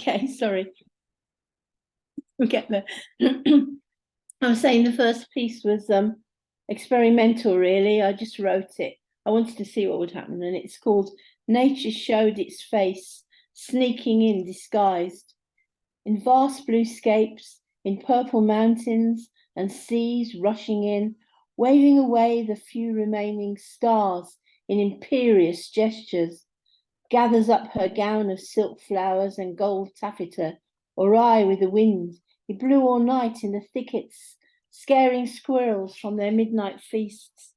Okay, sorry. We'll get there. I was saying the first piece was experimental, really. I just wrote it. I wanted to see what would happen, and it's called Nature Showed Its Face, Sneaking in Disguised. In vast blue scapes, in purple mountains and seas rushing in, waving away the few remaining stars in imperious gestures, gathers up her gown of silk flowers and gold taffeta, or I with the wind. He blew all night in the thickets, scaring squirrels from their midnight feasts.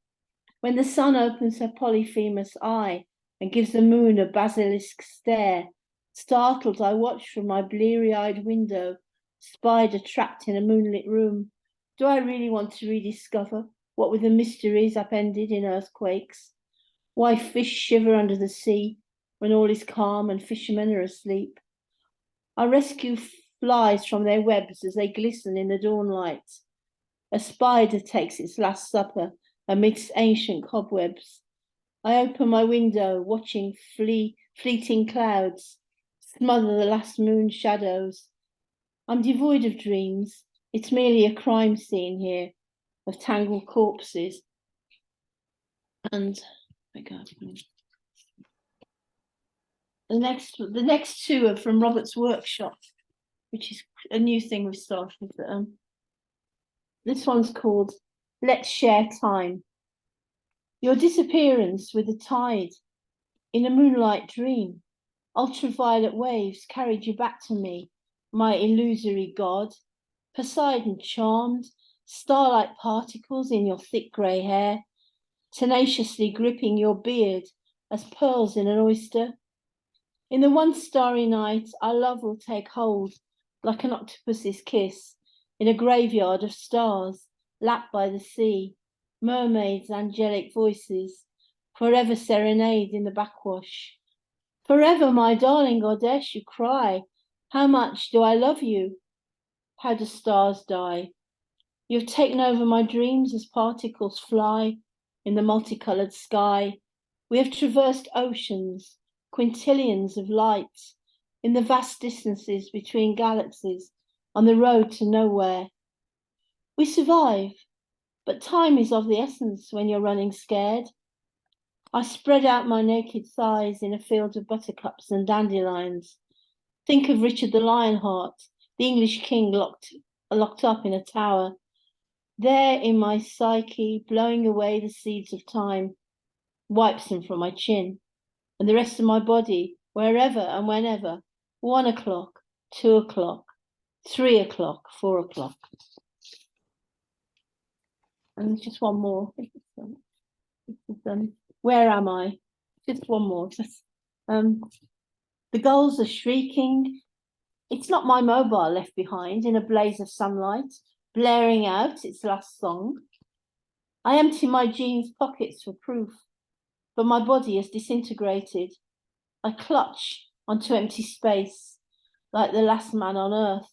When the sun opens her polyphemus eye and gives the moon a basilisk stare, startled, I watch from my bleary-eyed window, spider trapped in a moonlit room. Do I really want to rediscover what were the mysteries upended in earthquakes? Why fish shiver under the sea when all is calm and fishermen are asleep? I rescue flies from their webs as they glisten in the dawnlight. A spider takes its last supper amidst ancient cobwebs. I open my window, watching fleeting clouds smother the last moon shadows. I'm devoid of dreams. It's merely a crime scene here of tangled corpses. And my God, the next two are from Robert's workshop, which is a new thing we've started. This one's called Let's Share Time. Your disappearance with the tide in a moonlight dream. Ultraviolet waves carried you back to me, my illusory god. Poseidon charmed, starlight particles in your thick grey hair, tenaciously gripping your beard as pearls in an oyster. In the one starry night, our love will take hold like an octopus's kiss in a graveyard of stars, lapped by the sea, mermaids' angelic voices, forever serenade in the backwash. Forever, my darling goddess, you cry. How much do I love you? How do stars die? You've taken over my dreams as particles fly in the multicolored sky. We have traversed oceans, quintillions of light, in the vast distances between galaxies, on the road to nowhere. We survive, but time is of the essence when you're running scared. I spread out my naked thighs in a field of buttercups and dandelions. Think of Richard the Lionheart, the English king locked up in a tower. There in my psyche, blowing away the seeds of time, wipes them from my chin, and the rest of my body, wherever and whenever, 1 o'clock, 2 o'clock, 3 o'clock, 4 o'clock. And there's just one more. Where am I? Just one more. The gulls are shrieking. It's not my mobile left behind in a blaze of sunlight, blaring out its last song. I empty my jeans pockets for proof, but my body has disintegrated. I clutch onto empty space, like the last man on earth.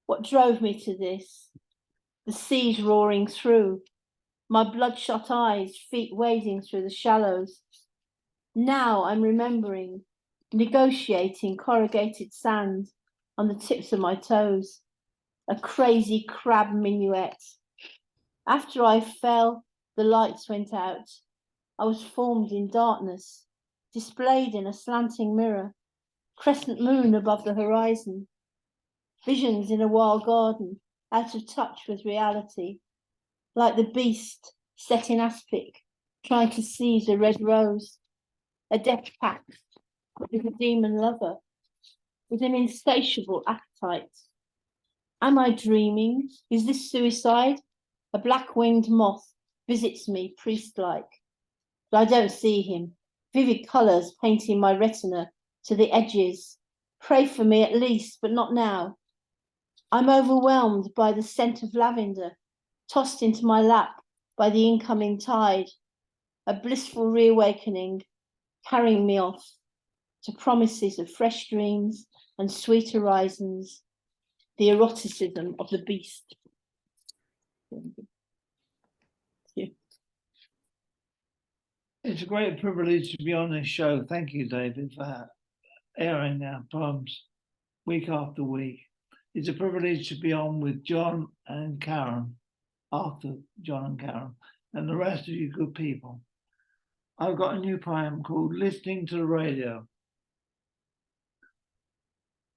What drove me to this? The seas roaring through, my bloodshot eyes, feet wading through the shallows. Now I'm remembering, negotiating corrugated sand on the tips of my toes, a crazy crab minuet. After I fell, the lights went out. I was formed in darkness, displayed in a slanting mirror, crescent moon above the horizon, visions in a wild garden, out of touch with reality, like the beast set in aspic, trying to seize a red rose, a death pact with a demon lover, with an insatiable appetite. Am I dreaming? Is this suicide? A black-winged moth visits me priest-like, but I don't see him. Vivid colours painting my retina to the edges. Pray for me at least, but not now. I'm overwhelmed by the scent of lavender, tossed into my lap by the incoming tide, a blissful reawakening, carrying me off to promises of fresh dreams and sweet horizons, the eroticism of the beast. It's a great privilege to be on this show. Thank you, David, for airing our poems. week after week. It's a privilege to be on with John and Karen, after John and Karen, and the rest of you good people. I've got a new poem called Listening to the Radio.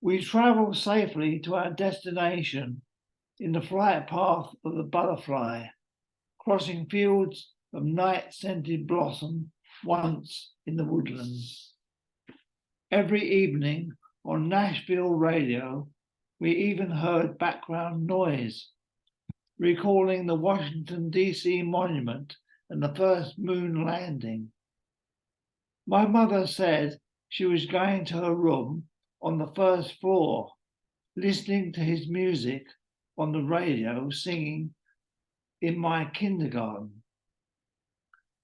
We travel safely to our destination in the flight path of the butterfly, crossing fields of night-scented blossom once in the woodlands. Every evening on Nashville radio, we even heard background noise, recalling the Washington, D.C. monument and the first moon landing. My mother said she was going to her room on the first floor, listening to his music on the radio, singing in my kindergarten.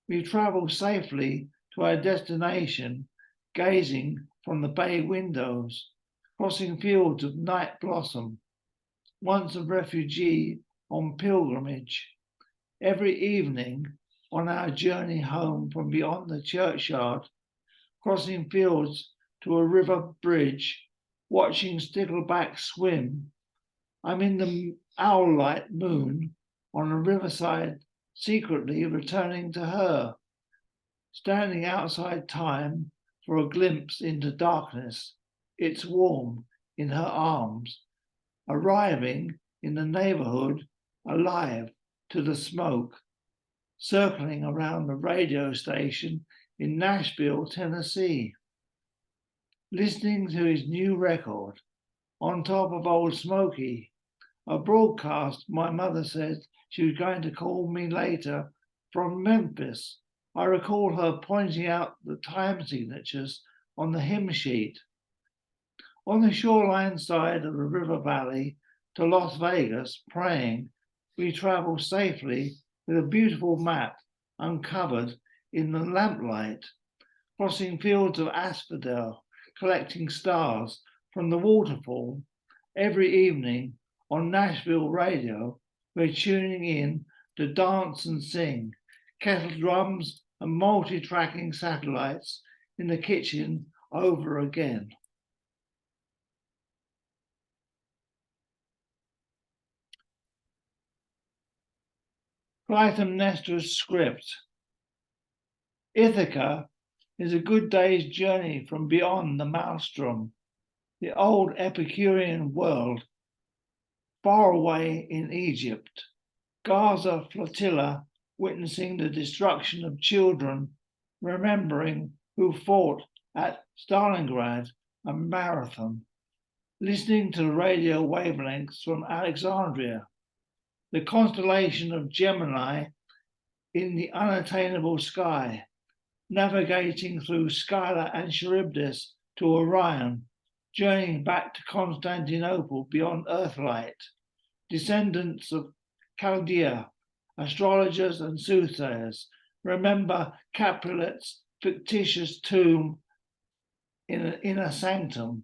We traveled safely to our destination, gazing from the bay windows, crossing fields of night blossom, once a refugee on pilgrimage. Every evening on our journey home from beyond the churchyard, crossing fields to a river bridge, watching sticklebacks swim. I'm in the owl-light moon on a riverside, secretly returning to her, standing outside time for a glimpse into darkness. It's warm in her arms, arriving in the neighborhood, alive to the smoke, circling around the radio station in Nashville, Tennessee, listening to his new record, On Top of Old Smoky, a broadcast my mother said she was going to call me later from Memphis. I recall her pointing out the time signatures on the hymn sheet. On the shoreline side of the river valley to Las Vegas, praying, we travel safely with a beautiful map uncovered in the lamplight, crossing fields of asphodel, collecting stars from the waterfall. Every evening on Nashville radio, we're tuning in to dance and sing, kettle drums and multi-tracking satellites in the kitchen over again. Clytemnestra's script. Ithaca is a good day's journey from beyond the maelstrom, the old Epicurean world, far away in Egypt. Gaza flotilla witnessing the destruction of children, remembering who fought at Stalingrad and Marathon, listening to the radio wavelengths from Alexandria, the constellation of Gemini in the unattainable sky, navigating through Scylla and Charybdis to Orion, journeying back to Constantinople beyond Earthlight, descendants of Chaldea, astrologers and soothsayers, remember Capulet's fictitious tomb in an inner sanctum,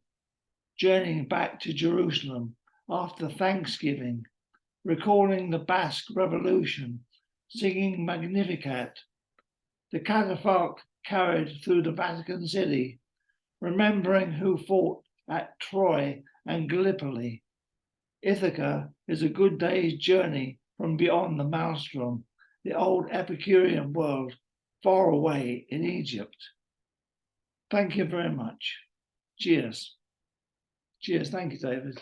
journeying back to Jerusalem after Thanksgiving, recalling the Basque Revolution, singing Magnificat, the catafalque carried through the Vatican City, remembering who fought at Troy and Gallipoli. Ithaca is a good day's journey from beyond the maelstrom, the old Epicurean world, far away in Egypt. Thank you very much. Cheers. Cheers. Thank you, David.